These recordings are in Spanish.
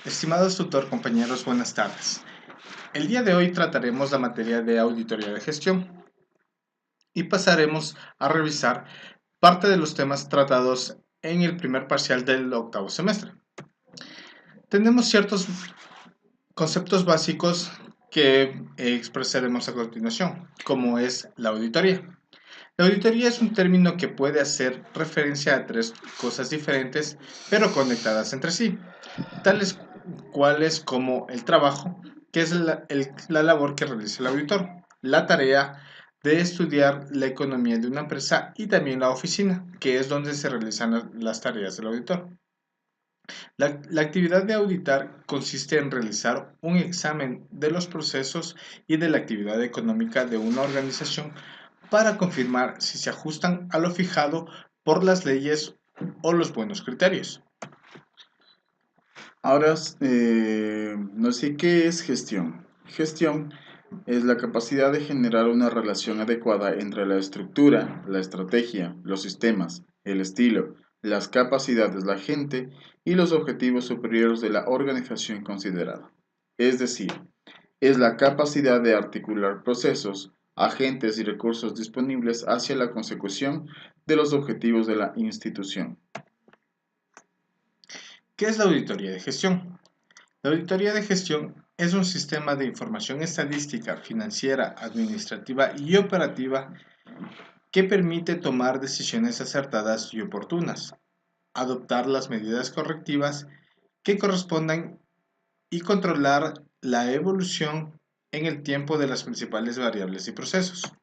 Estimados tutor, compañeros, buenas tardes. El día de hoy trataremos la materia de auditoría de gestión y pasaremos a revisar parte de los temas tratados en el primer parcial del octavo semestre. Tenemos ciertos conceptos básicos que expresaremos a continuación, como es la auditoría. La auditoría es un término que puede hacer referencia a tres cosas diferentes, pero conectadas entre sí, tales cuales como el trabajo, que es la labor que realiza el auditor, la tarea de estudiar la economía de una empresa y también la oficina, que es donde se realizan las tareas del auditor. La actividad de auditar consiste en realizar un examen de los procesos y de la actividad económica de una organización para confirmar si se ajustan a lo fijado por las leyes o los buenos criterios. Ahora, no sé qué es gestión. Gestión es la capacidad de generar una relación adecuada entre la estructura, la estrategia, los sistemas, el estilo, las capacidades, la gente y los objetivos superiores de la organización considerada. Es decir, es la capacidad de articular procesos, agentes y recursos disponibles hacia la consecución de los objetivos de la institución. ¿Qué es la auditoría de gestión? La auditoría de gestión es un sistema de información estadística, financiera, administrativa y operativa que permite tomar decisiones acertadas y oportunas, adoptar las medidas correctivas que correspondan y controlar la evolución en el tiempo de las principales variables y procesos.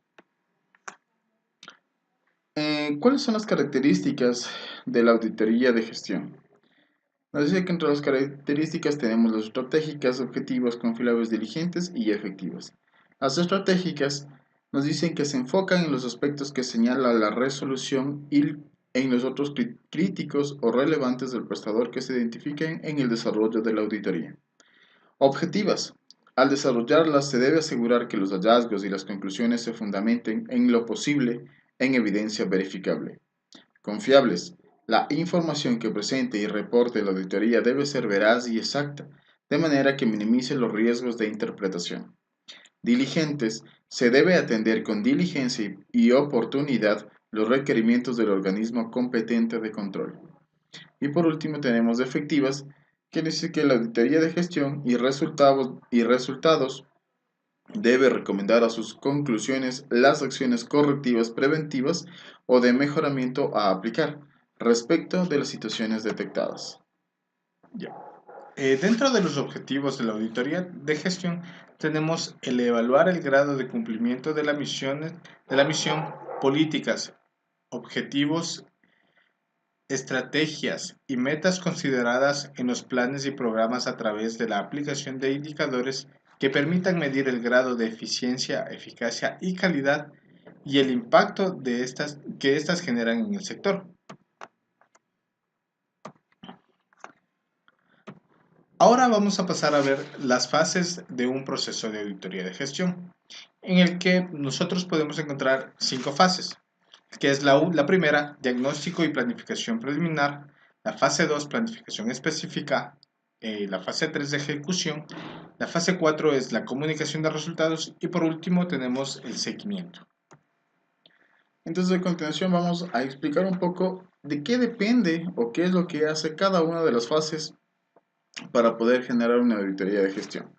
¿Cuáles son las características de la auditoría de gestión? Nos dice que entre las características tenemos las estratégicas, objetivas, confiables, diligentes y efectivas. Las estratégicas nos dicen que se enfocan en los aspectos que señala la resolución y en los otros críticos o relevantes del prestador que se identifiquen en el desarrollo de la auditoría. Objetivas. Al desarrollarlas se debe asegurar que los hallazgos y las conclusiones se fundamenten en lo posible en evidencia verificable. Confiables. La información que presente y reporte la auditoría debe ser veraz y exacta, de manera que minimice los riesgos de interpretación. Diligentes. Se debe atender con diligencia y oportunidad los requerimientos del organismo competente de control. Y por último tenemos efectivas, que dice que la auditoría de gestión y resultados debe recomendar a sus conclusiones las acciones correctivas preventivas o de mejoramiento a aplicar respecto de las situaciones detectadas. Ya. Dentro de los objetivos de la auditoría de gestión tenemos el evaluar el grado de cumplimiento de la misión, políticas, objetivos, estrategias y metas consideradas en los planes y programas a través de la aplicación de indicadores que permitan medir el grado de eficiencia, eficacia y calidad y el impacto que éstas generan en el sector. Ahora vamos a pasar a ver las fases de un proceso de auditoría de gestión, en el que nosotros podemos encontrar 5 fases, que es la primera, diagnóstico y planificación preliminar, la fase 2, planificación específica, la fase 3 de ejecución, la fase 4 es la comunicación de resultados y por último tenemos el seguimiento. Entonces a continuación vamos a explicar un poco de qué depende o qué es lo que hace cada una de las fases para poder generar una auditoría de gestión.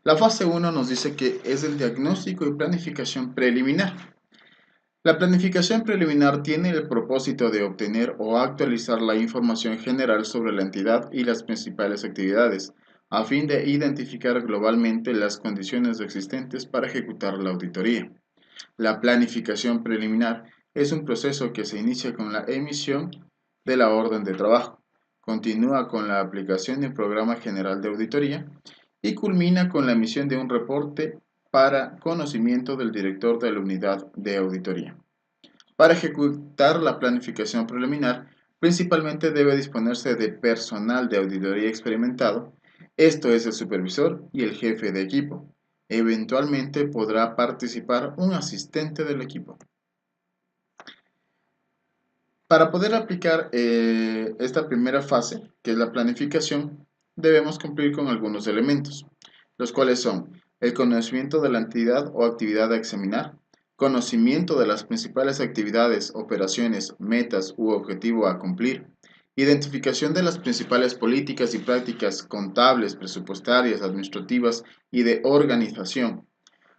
La fase uno nos dice que es el diagnóstico y planificación preliminar. La planificación preliminar tiene el propósito de obtener o actualizar la información general sobre la entidad y las principales actividades, a fin de identificar globalmente las condiciones existentes para ejecutar la auditoría. La planificación preliminar es un proceso que se inicia con la emisión de la orden de trabajo, continúa con la aplicación de un programa general de auditoría y culmina con la emisión de un reporte para conocimiento del director de la unidad de auditoría. Para ejecutar la planificación preliminar, principalmente debe disponerse de personal de auditoría experimentado, esto es el supervisor y el jefe de equipo. Eventualmente podrá participar un asistente del equipo. Para poder aplicar esta primera fase, que es la planificación, debemos cumplir con algunos elementos, los cuales son el conocimiento de la entidad o actividad a examinar, conocimiento de las principales actividades, operaciones, metas u objetivo a cumplir, identificación de las principales políticas y prácticas contables, presupuestarias, administrativas y de organización,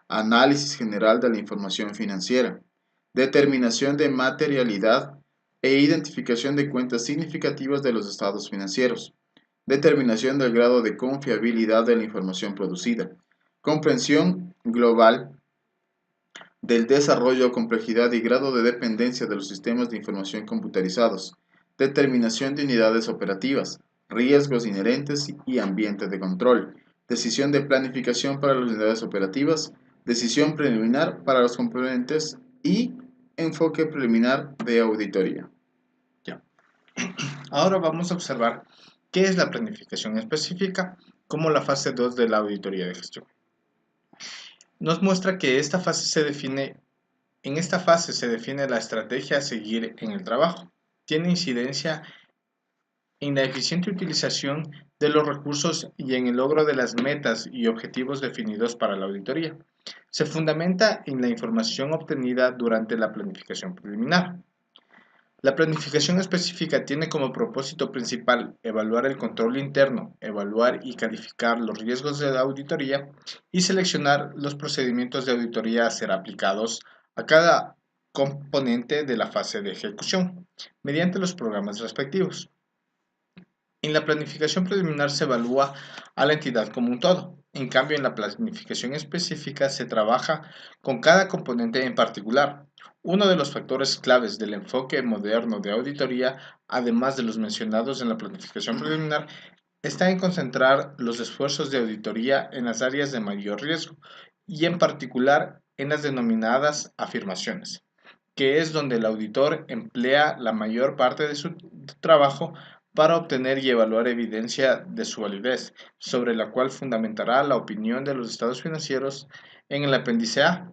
análisis general de la información financiera, determinación de materialidad e identificación de cuentas significativas de los estados financieros, determinación del grado de confiabilidad de la información producida, comprensión global del desarrollo, complejidad y grado de dependencia de los sistemas de información computarizados, determinación de unidades operativas, riesgos inherentes y ambiente de control, decisión de planificación para las unidades operativas, decisión preliminar para los componentes y enfoque preliminar de auditoría. Ya. Ahora vamos a observar qué es la planificación específica como la fase 2 de la auditoría de gestión. Nos muestra que en esta fase se define la estrategia a seguir en el trabajo. Tiene incidencia en la eficiente utilización de los recursos y en el logro de las metas y objetivos definidos para la auditoría. Se fundamenta en la información obtenida durante la planificación preliminar. La planificación específica tiene como propósito principal evaluar el control interno, evaluar y calificar los riesgos de la auditoría y seleccionar los procedimientos de auditoría a ser aplicados a cada componente de la fase de ejecución mediante los programas respectivos. En la planificación preliminar se evalúa a la entidad como un todo. En cambio, en la planificación específica se trabaja con cada componente en particular. Uno de los factores claves del enfoque moderno de auditoría, además de los mencionados en la planificación preliminar, está en concentrar los esfuerzos de auditoría en las áreas de mayor riesgo y en particular en las denominadas afirmaciones, que es donde el auditor emplea la mayor parte de su trabajo para obtener y evaluar evidencia de su validez, sobre la cual fundamentará la opinión de los estados financieros en el apéndice A,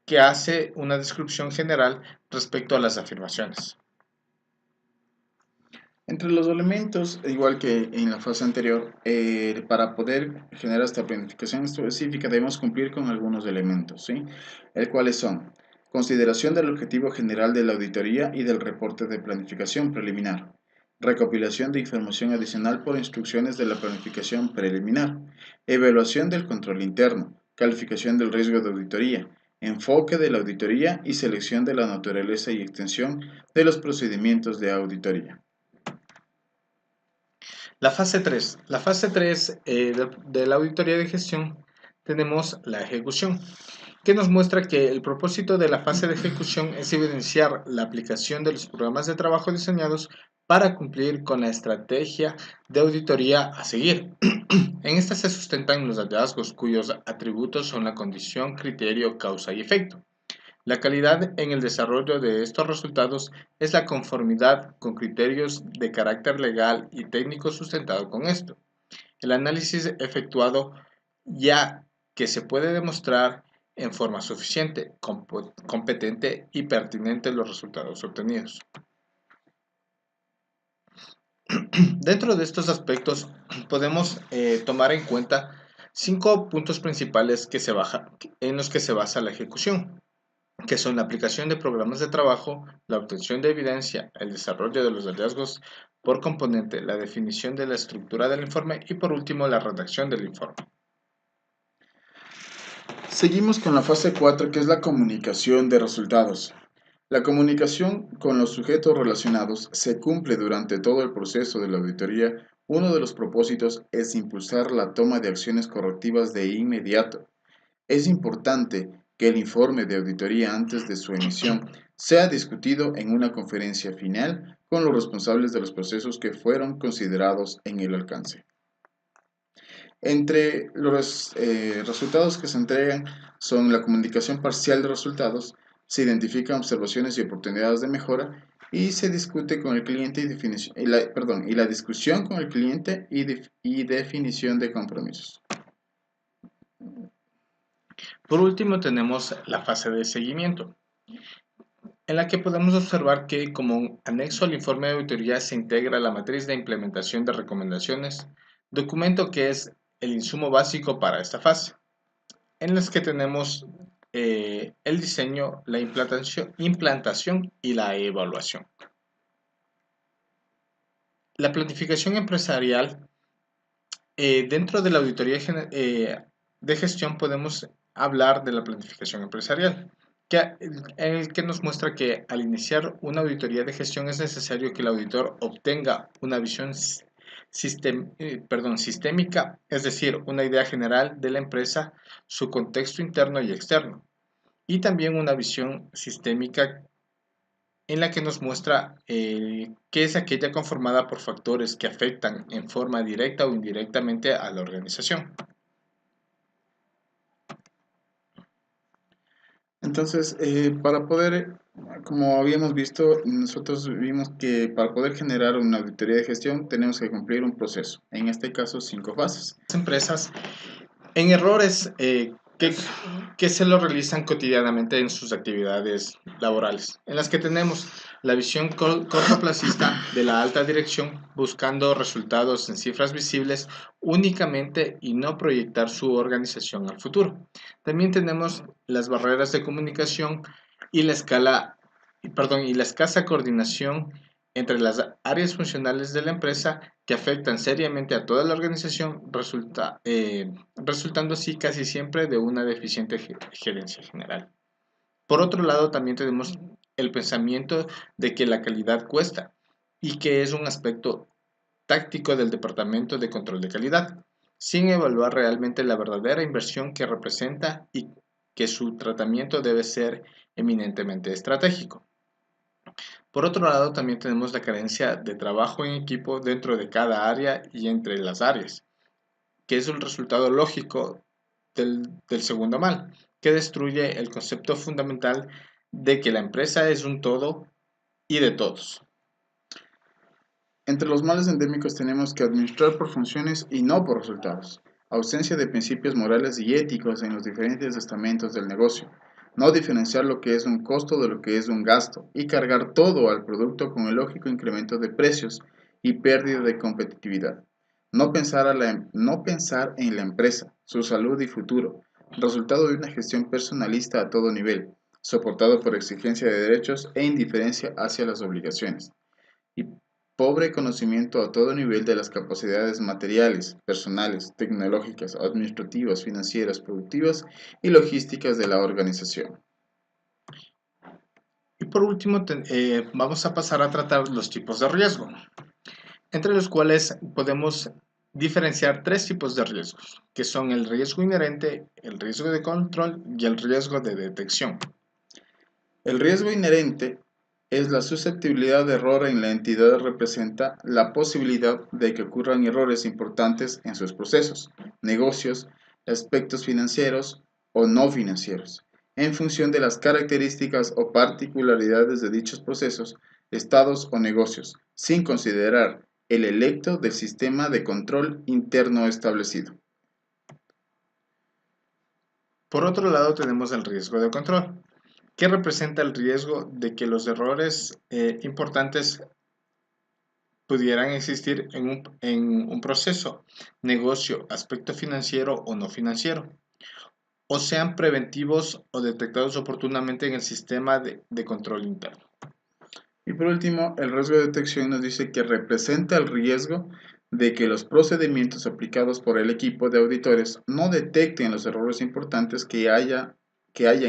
que hace una descripción general respecto a las afirmaciones. Entre los elementos, igual que en la fase anterior, para poder generar esta planificación específica debemos cumplir con algunos elementos, ¿sí? El cuales son consideración del objetivo general de la auditoría y del reporte de planificación preliminar, recopilación de información adicional por instrucciones de la planificación preliminar, evaluación del control interno, calificación del riesgo de auditoría, enfoque de la auditoría y selección de la naturaleza y extensión de los procedimientos de auditoría. La fase 3. La fase 3 de la auditoría de gestión tenemos la ejecución, que nos muestra que el propósito de la fase de ejecución es evidenciar la aplicación de los programas de trabajo diseñados para cumplir con la estrategia de auditoría a seguir. En esta se sustentan los hallazgos cuyos atributos son la condición, criterio, causa y efecto. La calidad en el desarrollo de estos resultados es la conformidad con criterios de carácter legal y técnico sustentado con esto. El análisis efectuado ya que se puede demostrar en forma suficiente, competente y pertinente los resultados obtenidos. Dentro de estos aspectos podemos tomar en cuenta 5 puntos principales en los que se basa la ejecución, que son la aplicación de programas de trabajo, la obtención de evidencia, el desarrollo de los hallazgos por componente, la definición de la estructura del informe y por último la redacción del informe. Seguimos con la fase 4, que es la comunicación de resultados. La comunicación con los sujetos relacionados se cumple durante todo el proceso de la auditoría. Uno de los propósitos es impulsar la toma de acciones correctivas de inmediato. Es importante que el informe de auditoría antes de su emisión sea discutido en una conferencia final con los responsables de los procesos que fueron considerados en el alcance. Entre los resultados que se entregan son la comunicación parcial de resultados, se identifican observaciones y oportunidades de mejora y se discute con el cliente y la discusión con el cliente y definición de compromisos. Por último tenemos la fase de seguimiento, en la que podemos observar que como un anexo al informe de auditoría se integra la matriz de implementación de recomendaciones documento que es el insumo básico para esta fase, en las que tenemos el diseño, la implantación y la evaluación. La planificación empresarial, dentro de la auditoría de gestión podemos hablar de la planificación empresarial, en el que nos muestra que al iniciar una auditoría de gestión es necesario que el auditor obtenga una visión sistémica, es decir, una idea general de la empresa, su contexto interno y externo, y también una visión sistémica en la que nos muestra qué es aquella conformada por factores que afectan en forma directa o indirectamente a la organización. Entonces, como habíamos visto, nosotros vimos que para poder generar una auditoría de gestión tenemos que cumplir un proceso, en este caso 5 fases. Las empresas en errores que se lo realizan cotidianamente en sus actividades laborales, en las que tenemos la visión cortoplacista de la alta dirección buscando resultados en cifras visibles únicamente y no proyectar su organización al futuro. También tenemos las barreras de comunicación y y la escasa coordinación entre las áreas funcionales de la empresa que afectan seriamente a toda la organización, resultando así casi siempre de una deficiente gerencia general. Por otro lado, también tenemos el pensamiento de que la calidad cuesta y que es un aspecto táctico del Departamento de Control de Calidad, sin evaluar realmente la verdadera inversión que representa y que su tratamiento debe ser eminentemente estratégico. Por otro lado, también tenemos la carencia de trabajo en equipo dentro de cada área y entre las áreas, que es un resultado lógico del segundo mal, que destruye el concepto fundamental de que la empresa es un todo y de todos. Entre los males endémicos tenemos que administrar por funciones y no por resultados, ausencia de principios morales y éticos en los diferentes estamentos del negocio, no diferenciar lo que es un costo de lo que es un gasto y cargar todo al producto con el lógico incremento de precios y pérdida de competitividad. No pensar en la empresa, su salud y futuro, resultado de una gestión personalista a todo nivel, soportado por exigencia de derechos e indiferencia hacia las obligaciones. Y pobre conocimiento a todo nivel de las capacidades materiales, personales, tecnológicas, administrativas, financieras, productivas y logísticas de la organización. Y por último, vamos a pasar a tratar los tipos de riesgo, entre los cuales podemos diferenciar tres tipos de riesgos, que son el riesgo inherente, el riesgo de control y el riesgo de detección. El riesgo inherente es la susceptibilidad de error en la entidad representa la posibilidad de que ocurran errores importantes en sus procesos, negocios, aspectos financieros o no financieros, en función de las características o particularidades de dichos procesos, estados o negocios, sin considerar el electo del sistema de control interno establecido. Por otro lado, tenemos el riesgo de control, que representa el riesgo de que los errores importantes pudieran existir en un proceso, negocio, aspecto financiero o no financiero, o sean preventivos o detectados oportunamente en el sistema de control interno. Y por último, el riesgo de detección nos dice que representa el riesgo de que los procedimientos aplicados por el equipo de auditores no detecten los errores importantes que hayan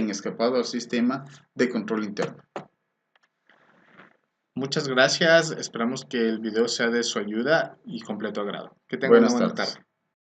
escapado al sistema de control interno. Muchas gracias, esperamos que el video sea de su ayuda y completo agrado. Que tengan una Buenas buena tardes. tarde.